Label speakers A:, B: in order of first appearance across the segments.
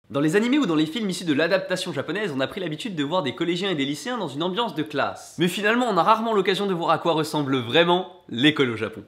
A: Dans les animés ou dans les films issus de l'adaptation japonaise, on a pris l'habitude de voir des collégiens et des lycéens dans une ambiance de classe. Mais finalement, on a rarement l'occasion de voir à quoi ressemble vraiment l'école au Japon.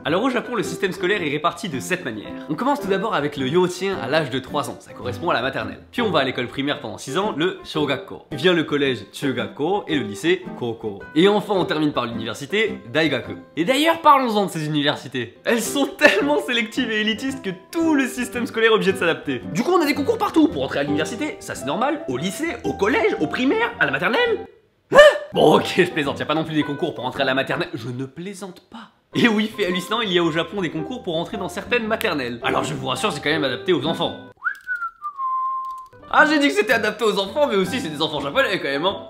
A: Alors au Japon, le système scolaire est réparti de cette manière. On commence tout d'abord avec le Youtien à l'âge de 3 ans, ça correspond à la maternelle. Puis on va à l'école primaire pendant 6 ans, le Shogakko. Vient le collège Chugakko et le lycée Koko. Et enfin on termine par l'université Daigaku. Et d'ailleurs parlons-en de ces universités. Elles sont tellement sélectives et élitistes que tout le système scolaire est obligé de s'adapter. Du coup on a des concours partout pour entrer à l'université, ça c'est normal, au lycée, au collège, au primaire, à la maternelle. Hein? Bon ok je plaisante, y a pas non plus des concours pour entrer à la maternelle, je ne plaisante pas. Et oui, fait hallucinant, il y a au Japon des concours pour entrer dans certaines maternelles. Alors je vous rassure, c'est quand même adapté aux enfants. Ah, j'ai dit que c'était adapté aux enfants, mais aussi c'est des enfants japonais quand même, hein.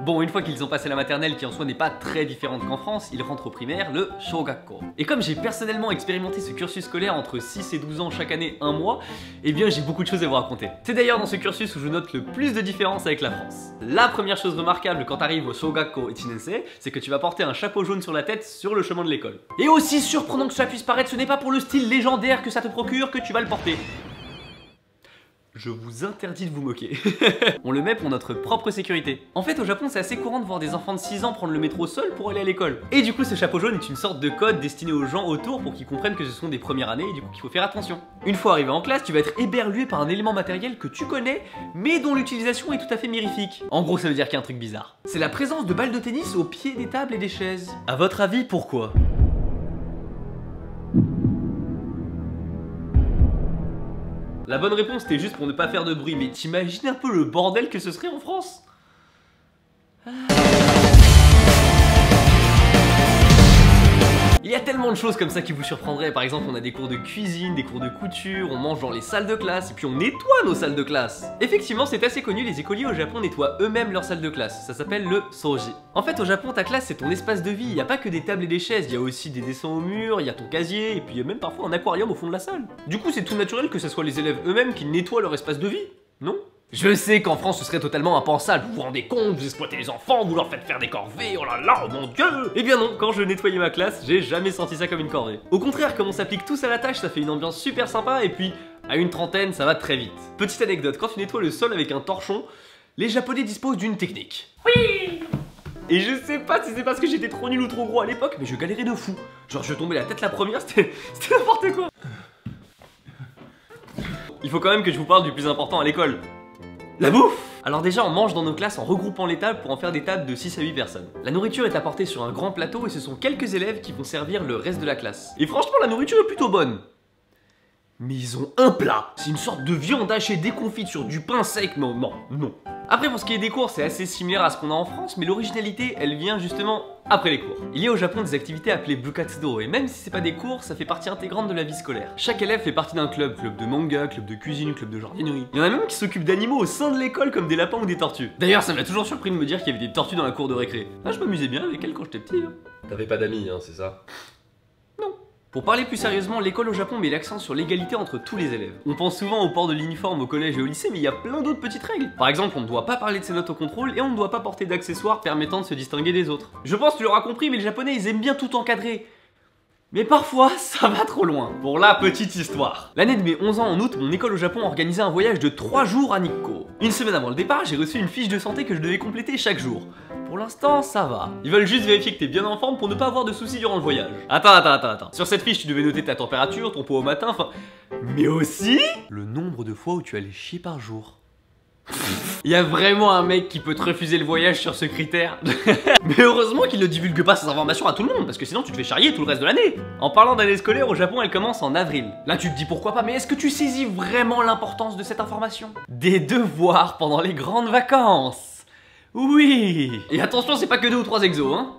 A: Bon, une fois qu'ils ont passé la maternelle, qui en soi n'est pas très différente qu'en France, ils rentrent au primaire, le Shogakko. Et comme j'ai personnellement expérimenté ce cursus scolaire entre 6 et 12 ans chaque année, un mois, eh bien j'ai beaucoup de choses à vous raconter. C'est d'ailleurs dans ce cursus où je note le plus de différences avec la France. La première chose remarquable quand t'arrives au Shogakko Ichinensei, c'est que tu vas porter un chapeau jaune sur la tête sur le chemin de l'école. Et aussi surprenant que cela puisse paraître, ce n'est pas pour le style légendaire que ça te procure que tu vas le porter. Je vous interdis de vous moquer. On le met pour notre propre sécurité. En fait, au Japon, c'est assez courant de voir des enfants de 6 ans prendre le métro seul pour aller à l'école. Et du coup, ce chapeau jaune est une sorte de code destiné aux gens autour pour qu'ils comprennent que ce sont des premières années et du coup qu'il faut faire attention. Une fois arrivé en classe, tu vas être éberlué par un élément matériel que tu connais, mais dont l'utilisation est tout à fait mirifique. En gros, ça veut dire qu'il y a un truc bizarre. C'est la présence de balles de tennis au pied des tables et des chaises. À votre avis, pourquoi ? La bonne réponse c'était juste pour ne pas faire de bruit, mais t'imagines un peu le bordel que ce serait en France ? Il y a tellement de choses comme ça qui vous surprendraient. Par exemple, on a des cours de cuisine, des cours de couture, on mange dans les salles de classe, et puis on nettoie nos salles de classe. Effectivement, c'est assez connu, les écoliers au Japon nettoient eux-mêmes leurs salles de classe. Ça s'appelle le soji. En fait, au Japon, ta classe, c'est ton espace de vie. Il n'y a pas que des tables et des chaises, il y a aussi des dessins au mur, il y a ton casier, et puis il y a même parfois un aquarium au fond de la salle. Du coup, c'est tout naturel que ce soit les élèves eux-mêmes qui nettoient leur espace de vie, non ? Je sais qu'en France ce serait totalement impensable, vous vous rendez compte, vous exploitez les enfants, vous leur faites faire des corvées, oh là là, oh mon dieu. Eh bien non, quand je nettoyais ma classe, j'ai jamais senti ça comme une corvée. Au contraire, comme on s'applique tous à la tâche, ça fait une ambiance super sympa et puis à une trentaine, ça va très vite. Petite anecdote, quand tu nettoies le sol avec un torchon, les Japonais disposent d'une technique. Oui. Et je sais pas si c'est parce que j'étais trop nul ou trop gros à l'époque, mais je galérais de fou. Genre je tombais la tête la première, c'était n'importe quoi. Il faut quand même que je vous parle du plus important à l'école. La bouffe! Alors déjà on mange dans nos classes en regroupant les tables pour en faire des tables de 6 à 8 personnes. La nourriture est apportée sur un grand plateau et ce sont quelques élèves qui vont servir le reste de la classe. Et franchement la nourriture est plutôt bonne. Mais ils ont un plat! C'est une sorte de viande hachée déconfite sur du pain sec, non. Après pour ce qui est des cours c'est assez similaire à ce qu'on a en France, mais l'originalité elle vient justement après les cours. Il y a au Japon des activités appelées Bukatsudo et même si c'est pas des cours, ça fait partie intégrante de la vie scolaire. Chaque élève fait partie d'un club, club de manga, club de cuisine, club de jardinerie. Il y en a même qui s'occupent d'animaux au sein de l'école comme des lapins ou des tortues. D'ailleurs ça m'a toujours surpris de me dire qu'il y avait des tortues dans la cour de récré. Ah je m'amusais bien avec elles quand j'étais petit.
B: T'avais pas d'amis, hein, c'est ça?
A: Pour parler plus sérieusement, l'école au Japon met l'accent sur l'égalité entre tous les élèves. On pense souvent au port de l'uniforme au collège et au lycée, mais il y a plein d'autres petites règles. Par exemple, on ne doit pas parler de ses notes au contrôle et on ne doit pas porter d'accessoires permettant de se distinguer des autres. Je pense que tu l'auras compris, mais les Japonais ils aiment bien tout encadrer. Mais parfois, ça va trop loin. Pour la petite histoire. L'année de mes 11 ans en août, mon école au Japon organisait un voyage de 3 jours à Nikko. Une semaine avant le départ, j'ai reçu une fiche de santé que je devais compléter chaque jour. Pour l'instant, ça va. Ils veulent juste vérifier que t'es bien en forme pour ne pas avoir de soucis durant le voyage. Attends. Sur cette fiche, tu devais noter ta température, ton poids au matin, enfin... Mais aussi... le nombre de fois où tu allais chier par jour. Il y a vraiment un mec qui peut te refuser le voyage sur ce critère. Mais heureusement qu'il ne divulgue pas ces informations à tout le monde, parce que sinon tu te fais charrier tout le reste de l'année. En parlant d'année scolaire, au Japon elle commence en avril. Là tu te dis pourquoi pas, mais est-ce que tu saisis vraiment l'importance de cette information? Des devoirs pendant les grandes vacances. Oui. Et attention, c'est pas que 2 ou 3 exos, hein.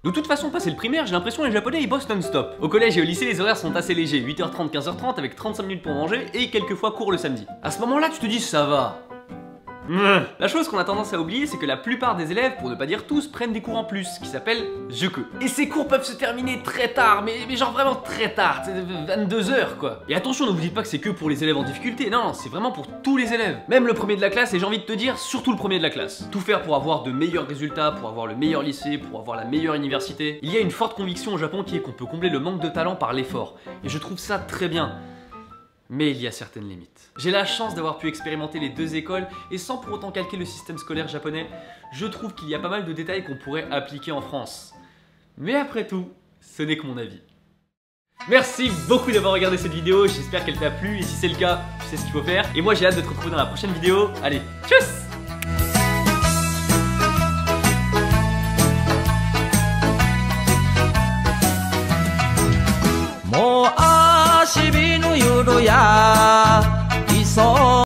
A: De toute façon, passer le primaire, j'ai l'impression que les Japonais ils bossent non-stop. Au collège et au lycée, les horaires sont assez légers, 8h30, 15h30 avec 35 minutes pour manger et quelques fois cours le samedi. À ce moment-là, tu te dis ça va. La chose qu'on a tendance à oublier, c'est que la plupart des élèves, pour ne pas dire tous, prennent des cours en plus, qui s'appellent Zheke. Et ces cours peuvent se terminer très tard, mais genre vraiment très tard, 22h quoi. Et attention, ne vous dites pas que c'est que pour les élèves en difficulté, non, c'est vraiment pour tous les élèves. Même le premier de la classe, et j'ai envie de te dire, surtout le premier de la classe. Tout faire pour avoir de meilleurs résultats, pour avoir le meilleur lycée, pour avoir la meilleure université. Il y a une forte conviction au Japon qui est qu'on peut combler le manque de talent par l'effort. Et je trouve ça très bien. Mais il y a certaines limites. J'ai la chance d'avoir pu expérimenter les deux écoles et sans pour autant calquer le système scolaire japonais, je trouve qu'il y a pas mal de détails qu'on pourrait appliquer en France. Mais après tout, ce n'est que mon avis. Merci beaucoup d'avoir regardé cette vidéo, j'espère qu'elle t'a plu et si c'est le cas, tu sais ce qu'il faut faire. Et moi j'ai hâte de te retrouver dans la prochaine vidéo. Allez, tchuss!